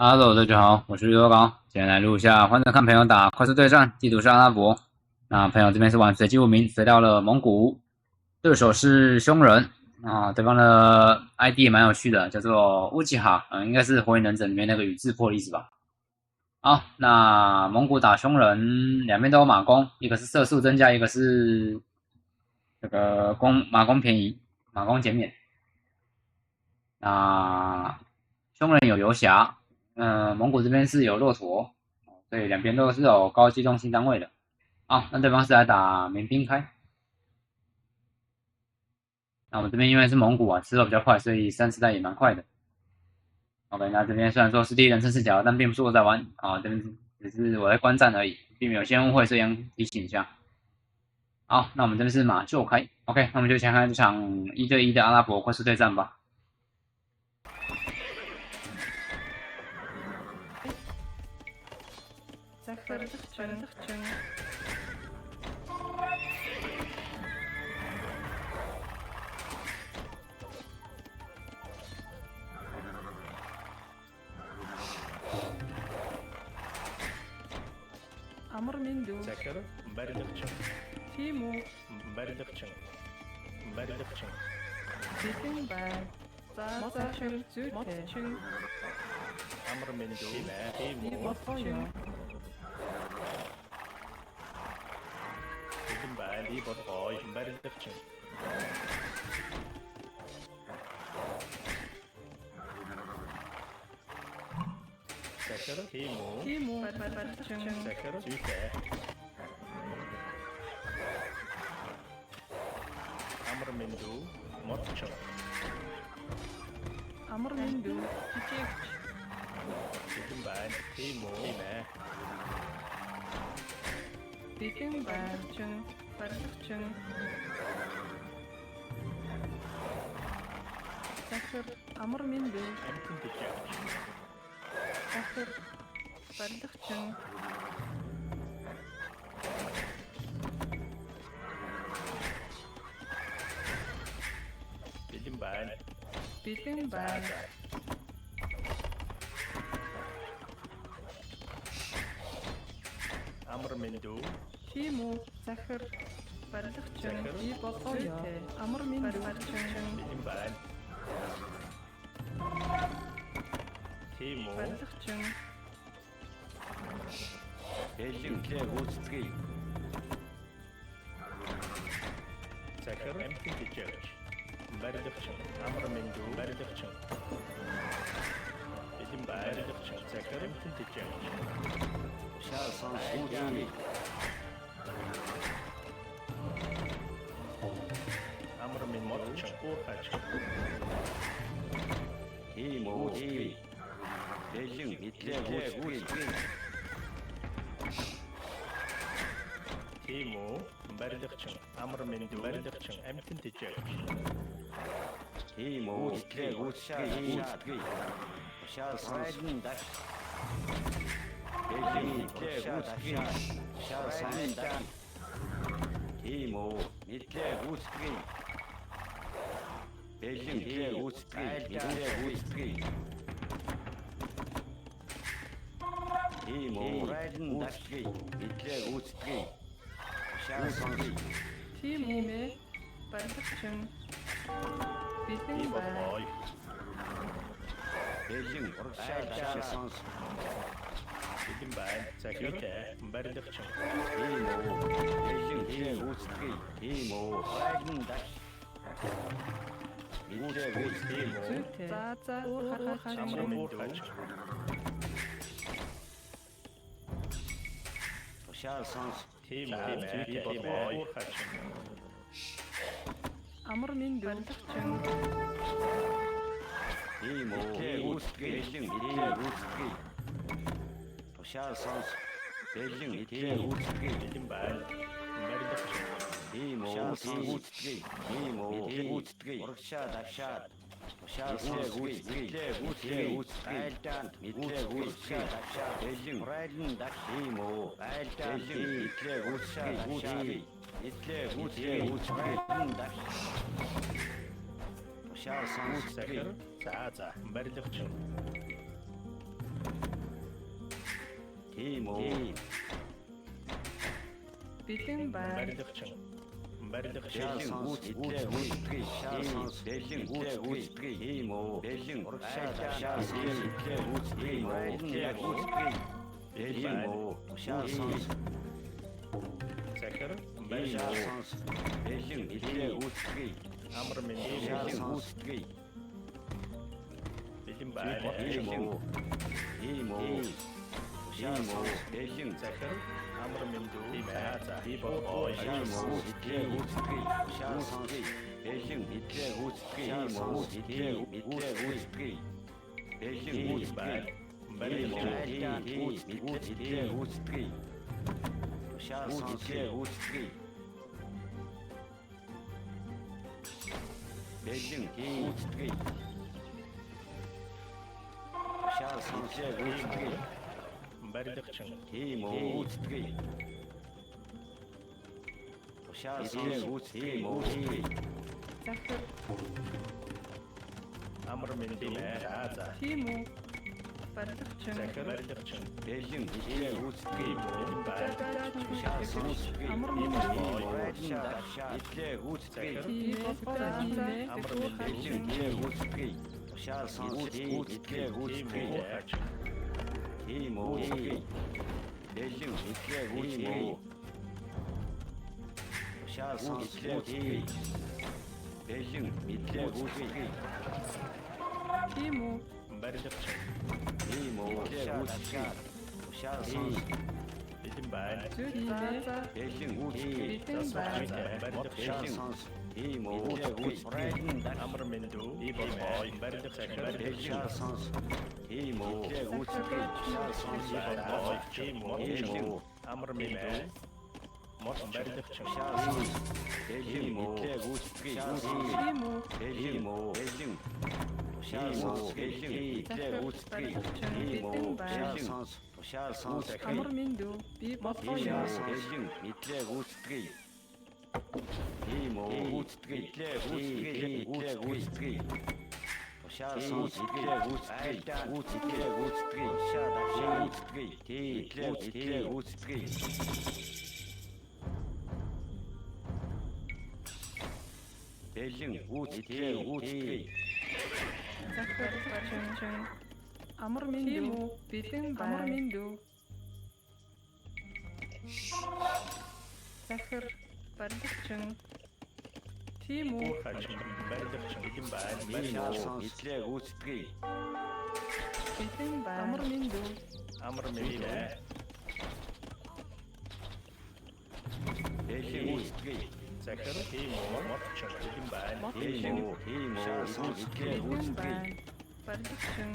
Hello，大家好，我是刘刚，今天来录一下换着看朋友打快速对战，地图是阿拉伯。那朋友这边是玩随机无名，飞到了蒙古，对手是匈人啊，对方的 ID 也蛮有趣的，叫做乌吉哈，应该是火影忍者里面那个宇智波的意思吧。好，那蒙古打匈人，两边都有马弓，一个是射速增加，一个是这个马弓便宜，马弓减免。那匈人有游侠。蒙古这边是有骆驼，所以两边都是有高机动性单位的。好，那对方是来打民兵开。那我们这边因为是蒙古啊，吃的比较快，所以3时代也蛮快的。OK，那这边虽然说是第一人称视角，但并不是我在玩啊，这边只是我在观战而已，并没有先误会，所以提醒一下。好，那我们这边是马厩开。OK，那我们就先看这场1对1的阿拉伯快速对战吧。Amr Mindu Zakir, Mbardakchin, Timo Mbardakchin, Mbardakchin, Bikin Bag Motachim Zute Amr Mindu, Timo, Ibofoyo Ibn Bal, Ibn Boy, Mbardakchin. Zakir, Timo Badachim Zakir, Zute. Amr Mindu, Motchin, Amr Mindu Tijik Ibn Bal, Timo, Bikin Bag Badachim Zakir Amr Mindu Amtin Dijak, Zakir Badachim Ibn Bal, Bikin Bag Amr Mindu, Timo Zakir Badachim Ibofoyo Amr Mindu Ibn Bal, Timo, Badachim Бэлэнхээ гүйцэтгэе. Zakir, Amtin Dijak, Mbardakchin, Amr Mindu, Mbardakchin. Ibn Bal, Zakir, Amtin Dijak. Шаасан сүүлийн Amr min Motchin, Urhachin. тийм өөдгий. Бэлэн хэдлээ гүйцэтгэе. Timo, Mbardakchin, Amr Mindu, Mbardakchin, Amtin Dijak. Тийм өөдгий гүйцэтгэе. Шаасан даш. Бэлэн хэдлээ гүйцэтгэе. Шаасан даш. Тийм хэдлээ гүйцэтгэе. Бэлэн хэдлээ гүйцэтгэе. Тийм гүйцэтгэе. Хэдлээ гүйцэтгэе. Шаасан Timo Badachim Bikin Ibn Bag Boy, бэлэн шаасан Ibn Bal, Zakir, Mbardakchin. тийм бэлэн гүйцэтгэе. Тийм хайрын даш. Хэдлээ гүйцэтгэе. Zute Zaza Amr Urhachim min Urhachin. Шаасан Timo, Ibn Boy, Urhachin. Amr Mindu Badachim тийм гүйцэтгэе. Хэдлээ гүйцэтгэе. Шаасан бэлэн хэдлээ гүйцэтгэе. Ibn Bal, Mbardakchin. Тийм гүйцэтгэе. Тийм гүйцэтгэе. Урагшаа дашаад. Шаасан гүйцэтгэе. Айлдаан хэдлээ гүйцэтгэе. Бэлэн хайрын даш. Тийм айлдаан хэдлээ гүйцэтгэе. Хэдлээ гүйцэтгэе. Даш. Шаасан Zakir, Zaza, Mbardakchin. тийм бэлэн байна. барилгачин барилгачин бэлэн гүйцэтгэе гүйцэтгэе шаасан бэлэн гүйцэтгэе тийм бэлэн урагшаа дашаа гүйцэтгэе гүйцэтгэе бэлэн шаасан захир шаасан бэлэн гүйцэтгэе амар минь шаасан гүйцэтгэе бэлэн байна тийм шаасан бэлэн захир амар минь дүү за би боо шаасан гүйцэтгэе шаасан бэлэн гүйцэтгэе гүйцэтгэе бэлэн гүйцэтгэе барилгачин Захир. амар минь дүү за Тийм үү. Барилгачин. захир барилгачин бэлэн Амар минь захир Тийм үү. барилгачин бэлэн байна Зүг за. Бэлэн байна. амар минь дүү би боо барилгачин амар минь мод барилгачин Тийм үү. Амар минь дүү. Би бодлоо яа. Захир барилгачин. Амар минь дүү. Бэлэн байна. Амар минь дүү. Захир барилгачин. Тийм үү. хачин барилгачин бэлэн байна Бэлэн байна. Амар минь дүү. амар минь захир тийм мод бэлэн байна Бэлэн байна. Барилгачин.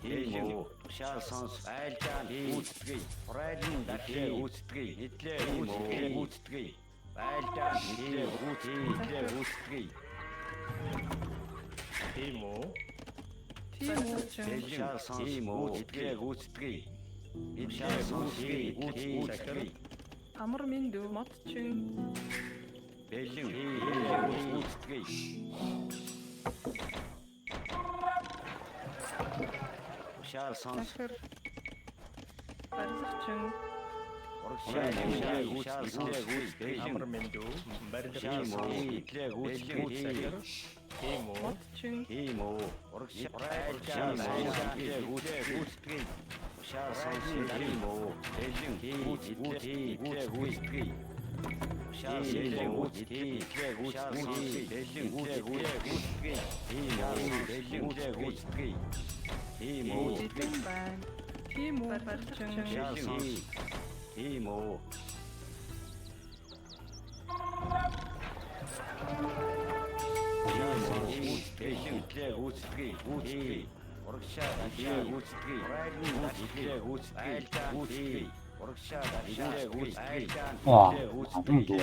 тийм үү Тийм үү. захир Амар минь дүү. Модчин. Захир барилгачин. амар минь дүү барилгачин захир тийм үү Модчин. Бэлэн байна. Тийм үү. Барилгачин.哇，这么多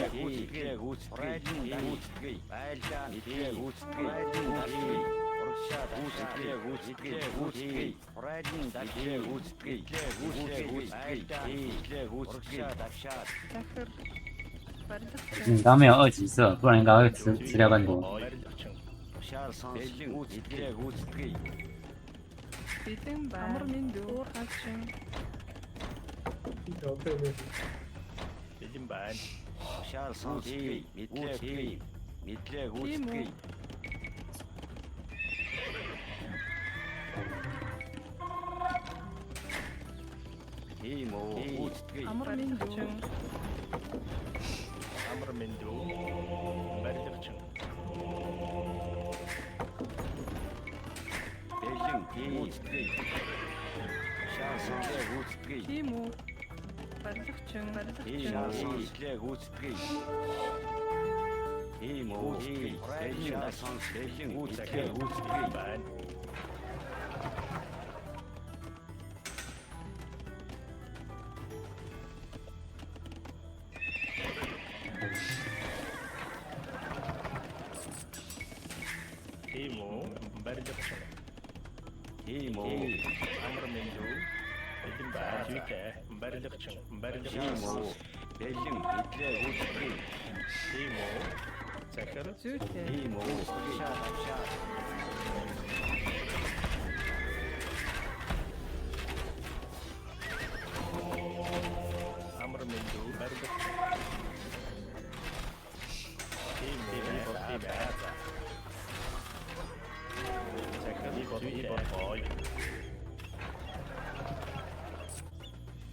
！захир барилгачин.你刚没有2级色，不然应该会吃掉更多。 барилгачин Бэлэн байна. Амар минь дүү. Хачин. Бэлэн байна. Тушаал сонсгий. Мэдлэг үүсгэе. Тийм үү. Үүсгэе. Амар миндүүн. Амар мэндүү. Барилгачин. Бэлэн үүсгэе. Тушаал сонсгий үүсгэе. Тийм үү. Барилгачин. Тушаал сонсгий үүсгэе. Тийм үү. Бэлэн сонсгий үүсгэе. Байна. Тийм үү. Барилгачин. Тийм үү. Амар мэндүү. Бэлэн байна. Зүйтэй. Барилгачин. Тийм Барилгачин. үү. Бэлэн мэдлэг үүсгэе. Тийм үү. Захир. Зүйтэй. Тийм үү. Тушаал. Амар мэндүү. Барилгачин. Тийм үү. Захир. Зүйтэй.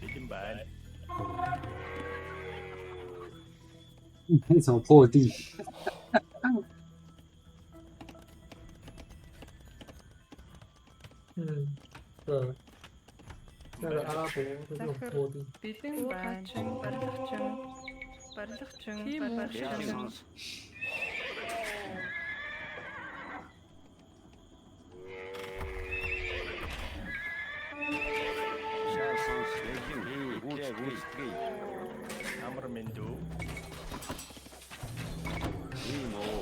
Бэлэн байна. 什么破地？对，那个阿拉伯这种坡地， Бэлэн байна. Барилгачин. Барилгачин. Тийм үү. Бэлэн Барилгачин. сонс. Тушаал сонс. Бэлэн үүсгэе. Амар мэндүү. Тийм үү.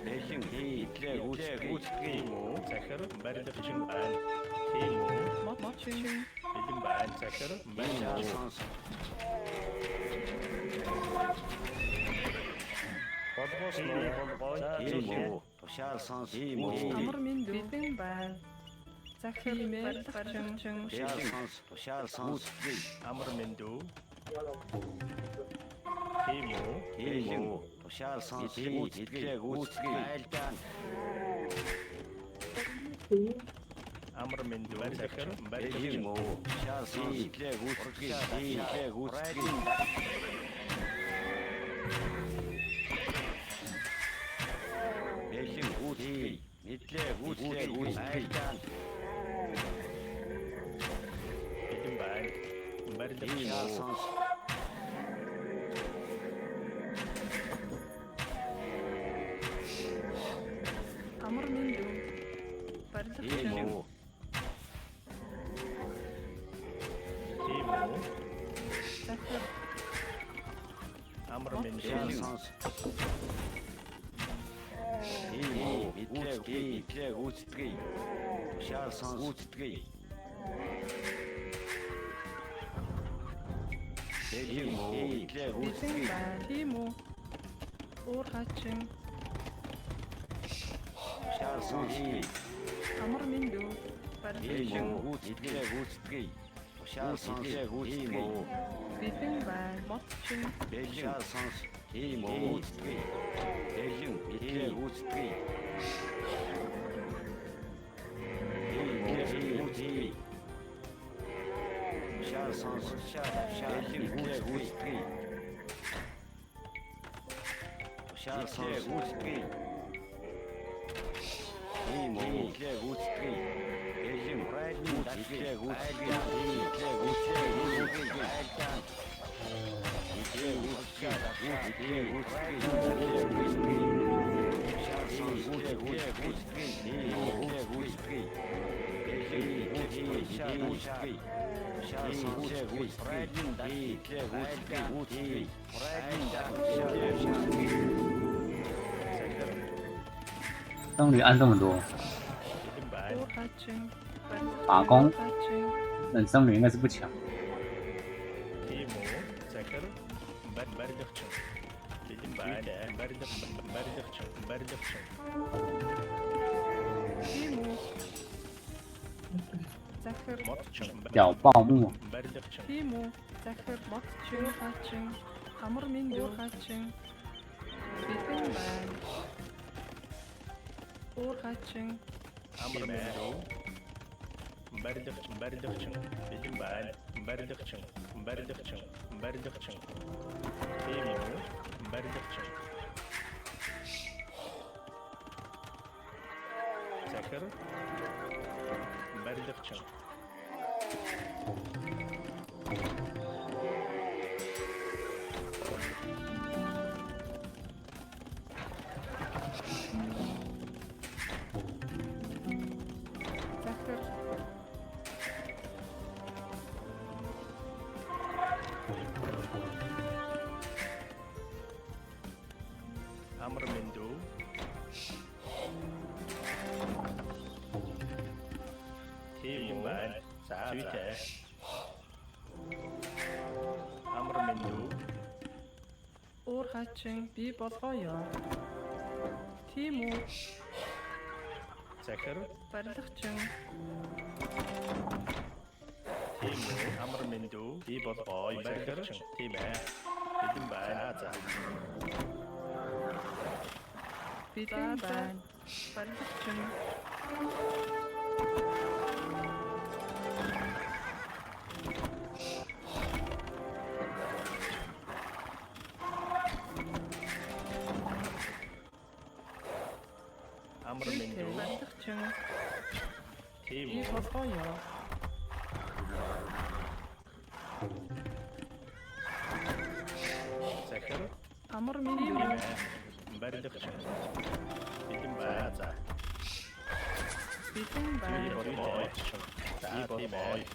Бэлэн мэдлэг үүсгэе. Тийм үү. Захир. Барилгачин байна. Тийм үү. Мочин. Бэлэн байна. Захир. Тушаал Барилгачин. сонс. Тийм үү. Тушаал сонс. Тийм үү. Амар миндүү. Бэлэн байна. Захир. Барилгачин. Тушаал сонс. Тушаал сонс. Амар мэндүү. Тийм үү. Тийм үү. Тушаал сонс. Мэдлэг үүсгэе. Айлдаан. Амар мэндүү. Захир. Тийм Барилгачин. үү. Тушаал сонс. Мэдлэг үүсгэе. Мэдлэг үүсгэе. Бэлэн үүсгэе. Мэдлэг үүсгэе. Айлдаан. Бэлэн байна. Тийм Барилгачин. үү. Сонс. Амар миндүү. Тийм Барилгачин. үү. Тийм үү. Захир. Амар Тушаал мэндүү. сонс. Тийм үү. Мэдлэг үүсгэе. Тушаал сонс. Үүсгэе. Бэлэн мэдлэг Бэлэн үүсгэе. байна. Тийм үү. Уур хачин. Тушаал сонс. Амар миндүү. Тийм Барилгачин. үү. Мэдлэг үүсгэе. Тушаал сонс. Үүсгэе. Бэлэн байна. Мочин. Бэлэн сонс. Тийм үү. Үүсгэе. Бэлэн мэдлэг үүсгэе. Тийм үү. Үүсгэе. Тушаал сонс. Бэлэн үүсгэе. Тушаал сонс. Үүсгэе. Тийм үү. Мэдлэг үүсгэе. Бэлэн мэдлэг үүсгэе. Мэдлэг үүсгэе. Айлдаан. Мэдлэг үүсгэе. Мэдлэг үүсгэе. Тушаал сонс. Мэдлэг үүсгэе. Мэдлэг үүсгэе. Бэлэн мэдлэг үүсгэе. Тушаал сонс. Мэдлэг үүсгэе. Мэдлэг үүсгэе. Айлдаан. 僧侣按这么多， Бэлэн байна. Уур хачин. 法公 Хачин. 那僧侣应该是不强。 Тийм үү. Захир. Барилгачин. Бэлэн байна. Барилгачин. Тиму. Захир. Модчин. 小报幕， Барилгачин. Тиму. Захир. Модчин. Хачин. Амар минь хачин. Битэн байна. Уур хачин. Амар минь. Барилгачин. Барилгачин. Бэлэн байна. Барилгачин. Барилгачин. Барилгачин. Тийм үү? Барилгачин. Захир. Барилгачин. Захир. Амар минь. Тийм байна. За зүйтэй. Амар минь. Уур хачин. Би болгоё. Тиму. Захир. Барилгачин. Тийм үү? Амар минь дүү. Би болгоё. Барилгачин. Тийм ээ. Бэлэн байна. За. Битэн байна. Барилгачин. Амар минь дүү. Барилгачин. Тийм Би үү? болгоё. Захир. Амар минь Тийм ээ. Барилгачин. Бэлэн байна. За. Битэн Би байна. болгоё. За тийм ээ.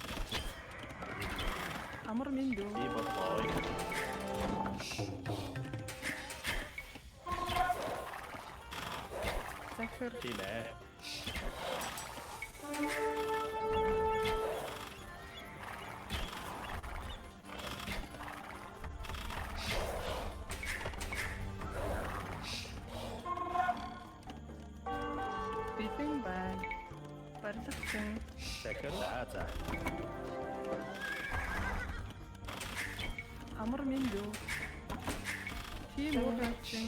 Амар минь Би болгоё. Захир. Тийм ээ. Битэн байна. Барилгачин. Захир. За. Амар минь дүү. Тийм уур хачин.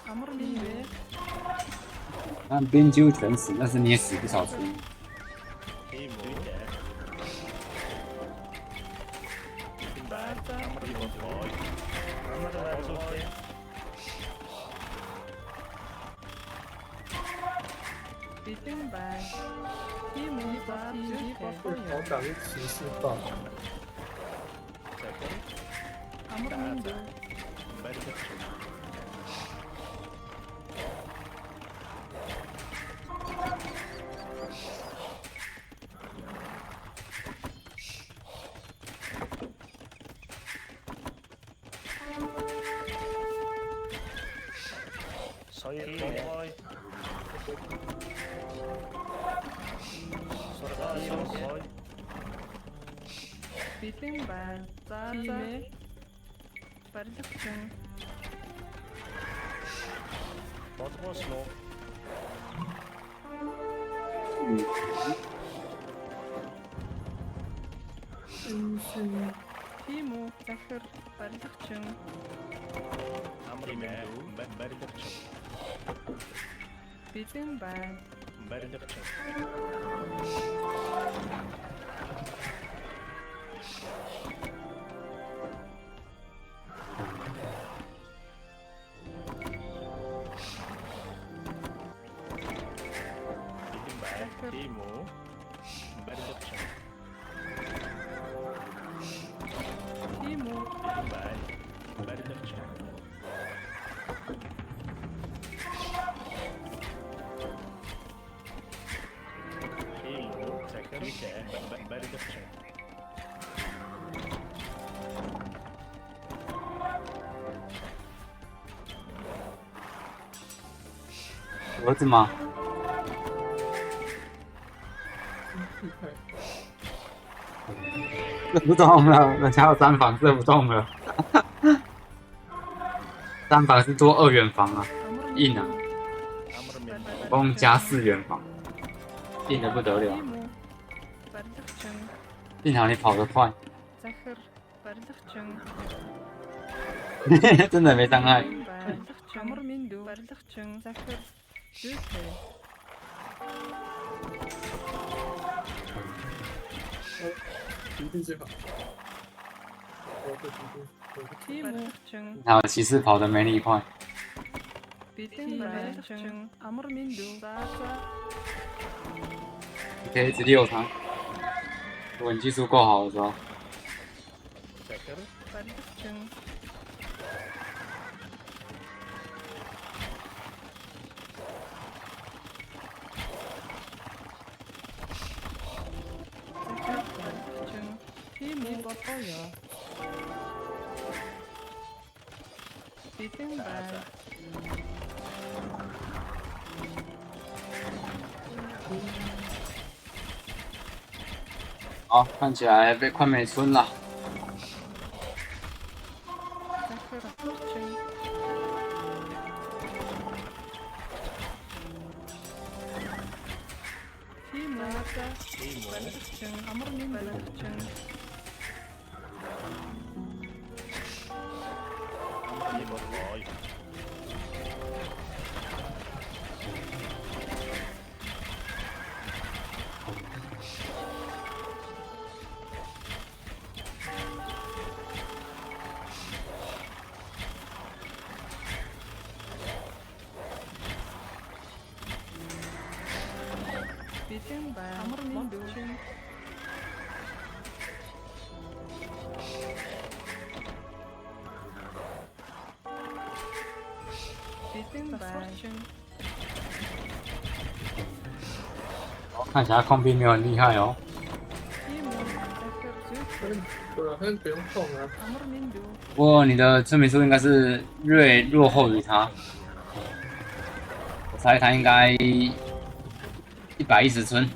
Амар минь вэ? 那边揪全死，但是你也死不少出。 Тийм үү? Бэлэн байна. Амар би болгоё. Амар болгоё. Битэн байна. Тийм үү? За би 好 болгоё. 感是骑士棒， Захир. Амар минь дүү. Барилгачин. Соёл болгоё. Сургаал болгоё. Битэн байна. За тийм ээ. Барилгачин. Болгосноо. Тийм үү? Захир. Барилгачин. Амар минь барилгачин. Битэн байна. Барилгачин. Бэлэн байна. Тийм үү? Барилгачин. Тийм үү? Бэлэн байна. Барилгачин. Тийм үү? Захир. Барилгачин.儿子吗？厉害，射不动了，人家有3防射不动了。300是多2远防啊， أمر硬啊， أمر من 光加4远防，硬的不得了。 تيمو بردخشن 幸好你跑得快， زخر بردخشن 真的没伤害。 بردخشن أمر مندو بردخشن زخر دوسه 一定最好。我的我的 تيمو بردخشن 还有骑士跑得没你快， بيتم بردخشن أمر مندو ساسا 你可以一直溜他。如果你技术够好的时候， ذاكر بردخشن زخر بردخشن تيمو بطايا بيتم بردخشن 好，看起来被快美村了。 زخر بردخشن تيمو بردخشن أمر من بردخشن أمر بطاي بيتم أمر من بردخشن بيتم بردخشن 看起来空兵没有很厉害哦。 تيمو زخر زوسه 对啊，但是不用碰啊。 أمر من دو 不过你的村民数应该是略落后于他，我猜他应该110村。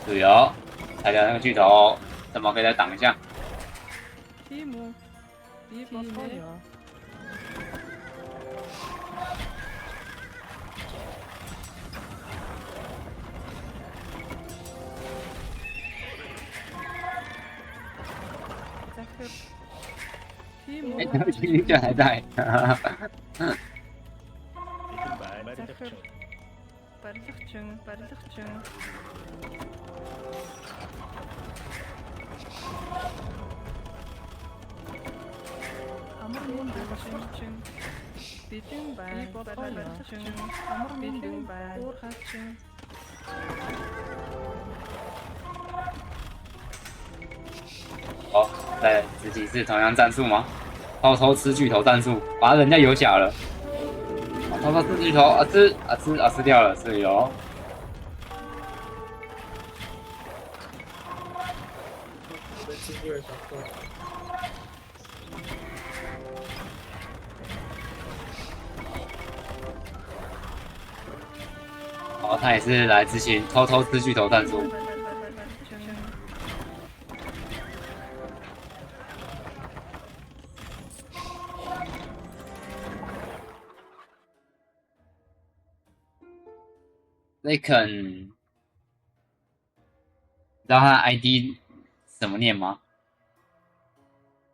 对哦，拆掉那个巨头，怎么可以再挡一下？ تيمو بطايا زخر تيمو 哎，他居然还在， بيتم بردخشن بردخشن بردخشن أمر من بردخشن بيتم بردخشن أمر من دو بردخشن 好，再自己是同样战术吗？偷偷吃巨头战术，把人家有甲了，偷偷吃巨头，吃掉了，是有。 我的经验小块。哦，他也是来执行偷偷吃巨头战术。 雷肯，你知道他的 ID 怎么念吗？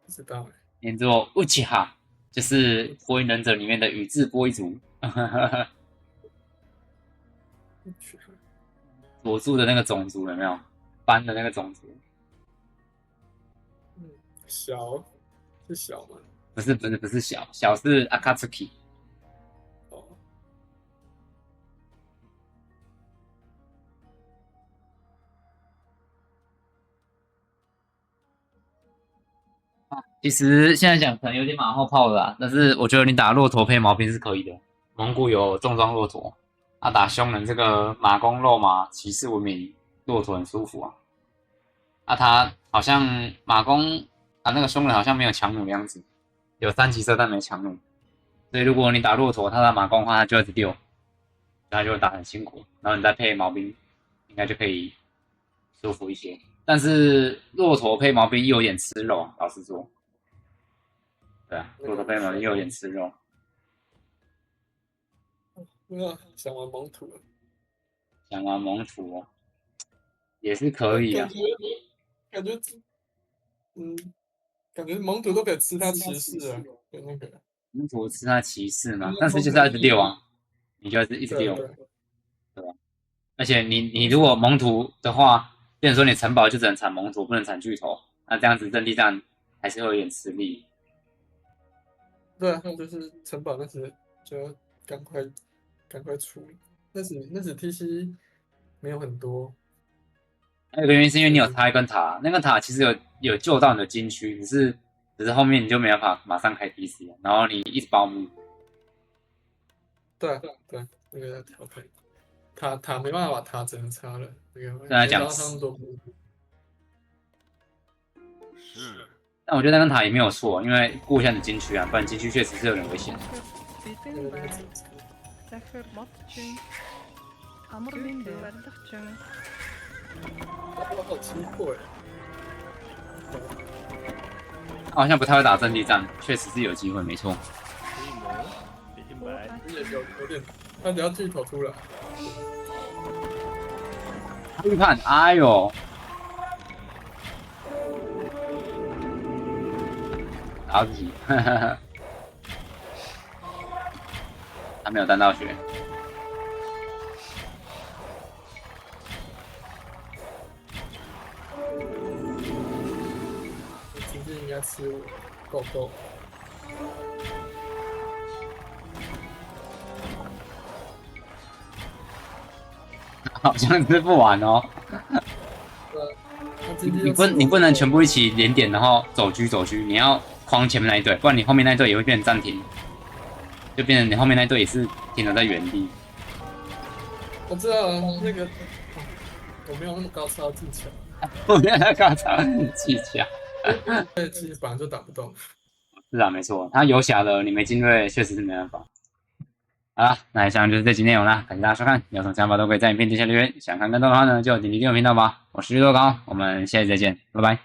不知道哎。念作乌奇哈，就是火影忍者里面的宇智波一族，佐助的那个种族有没有？班的那个种族？嗯，小是小吗？不是小，小是阿卡兹基。 哦，其实现在讲可能有点马后炮了啦，但是我觉得你打骆驼配毛兵是可以的。蒙古有重装骆驼，打匈人这个马弓肉马骑士文明骆驼很舒服啊。他好像马弓那个匈人好像没有强弩的样子，有3级射但没强弩，所以如果你打骆驼，他打马弓的话，他就一直丢，他就会打很辛苦。然后你再配毛兵，应该就可以舒服一些。但是骆驼配毛兵又有点吃肉，老实说。对啊，骆驼配毛兵又有点吃肉。想玩蒙土了，想玩蒙土也是可以啊。感觉，感觉蒙土都可以吃他骑士啊，跟那个。蒙土吃他骑士嘛，但是就是要一直溜啊，你就要一直溜，对吧？而且你如果蒙土的话，变成说你城堡就只能产蒙土，不能产巨头，那这样子阵地战还是会有点吃力。对啊，就是城堡那时就要赶快处理。那时 TC 没有很多，还有一个原因是因为你有他一根塔，那个塔其实有救到你的禁区，只是后面你就没办法马上开 TC，然后你一直保姆。对啊，那个要调配。塔没办法把塔整个插了，那个跟他讲他们都是但我觉得那根塔也没有错，因为顾一下你的禁区啊，不然禁区确实是有点危险。 Bitin bär. Därför matchen. Amor min du värdachung. 好奇怪。好像不太会打阵地战，确实是有机会，没错。 提姆，比金白，有点，他只要巨头出来，预判，哎呦，打不起，他没有单到血。今天应该吃我够。好像吃不完哦。你不能全部一起连点，然后走狙，你要框前面那一队，不然你后面那一队也会变成暂停，就变成你后面那一队也是停留在原地。我知道那个，我没有那么高超技巧，我没有那高超技巧。其实本来就打不动。是啊，没错，他游侠了，你没精锐，确实是没办法。好啦，那以上就是这集内容啦，感谢大家收看，有什么想法都可以在影片底下留言，想看更多的话呢，就点击订阅频道吧。我是绿豆糕，我们下期再见，拜拜。